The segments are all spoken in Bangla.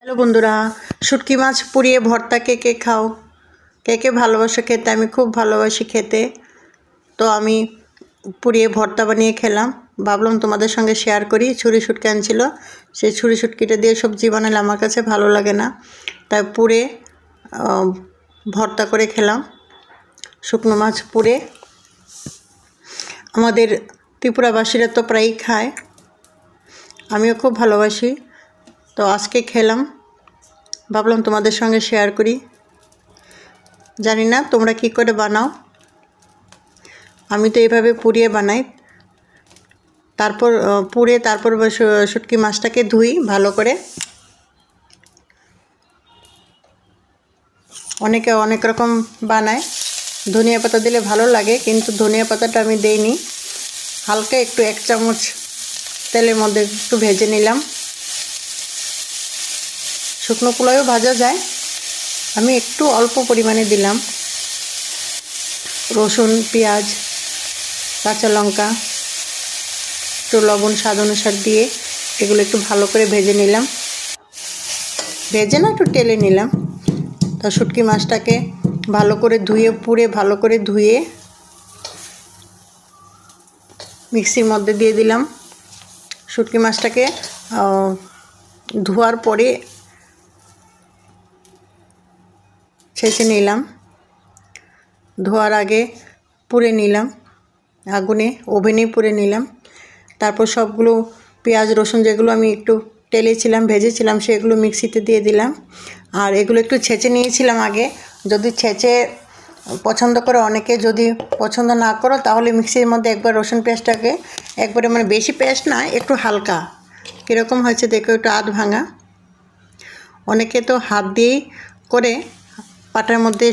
হ্যালো বন্ধুরা, শুটকি মাছ পুড়িয়ে ভর্তা কে কে খাও, কে কে ভালোবাসো খেতে? আমি খুব ভালোবাসি খেতে। তো আমি পুড়িয়ে ভর্তা বানিয়ে খেলাম, ভাবলাম তোমাদের সঙ্গে শেয়ার করি। ছুরি শুটকি আনছিল, সেই ছুরি শুটকিটা দিয়ে সবজি বানালে আমার কাছে ভালো লাগে না, তাই পুড়ে ভর্তা করে খেলাম। শুকনো মাছ পুড়ে আমাদের ত্রিপুরাবাসীরা তো প্রায়ই খায়, আমিও খুব ভালোবাসি। তো আজকে খেলাম, ভাবলাম তোমাদের সঙ্গে শেয়ার করি। জানি না তোমরা কি করে বানাও, আমি তো এইভাবে পুড়িয়ে বানাই। তারপর শুটকি মাছটাকে ধুই ভালো করে। অনেকে অনেক রকম বানায়, ধনিয়া পাতা দিলে ভালো লাগে, কিন্তু ধনিয়া পাতাটা আমি দেইনি। হালকা একটু 1 চামচ তেলের মধ্যে একটু ভেজে নিলাম। শুকনো পোলাও ভাজা যায়, আমি একটু অল্প পরিমাণে দিলাম। রসুন, পেঁয়াজ, কাঁচা লঙ্কা, একটু লবণ স্বাদ অনুসার দিয়ে এগুলো একটু ভালো করে ভেজে নিলাম। ভেজে না, একটু টেলে নিলাম। তো শুটকি মাছটাকে ভালো করে ধুয়ে মিক্সির মধ্যে দিয়ে দিলাম। শুটকি মাছটাকে ধোয়ার পরে ছেঁচে নিলাম, ধোয়ার আগে পুড়ে নিলাম, ওভেনে পুড়ে নিলাম। তারপর সবগুলো পেঁয়াজ রসুন যেগুলো আমি একটু টেলেছিলাম, ভেজেছিলাম, সেগুলো মিক্সিতে দিয়ে দিলাম। আর এগুলো একটু ছেঁচে নিয়েছিলাম আগে। যদি ছেঁচে পছন্দ করো, অনেকে যদি পছন্দ না করো, তাহলে মিক্সির মধ্যে একবার রসুন পেস্টটাকে একবারে, মানে বেশি পেস্ট না, একটু হালকা, কীরকম হয়েছে দেখো, একটু আধ ভাঙা। অনেকে তো হাত দিয়েই করে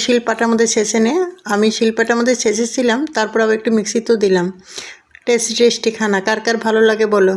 শিলপাটার মধ্যে ছেঁচে নেয়। আমি শিলপাটার মধ্যে ছেঁচেছিলাম, তারপর আবার একটু মিক্সিতেও দিলাম। টেস্টি খানা কার কার ভালো লাগে বলো।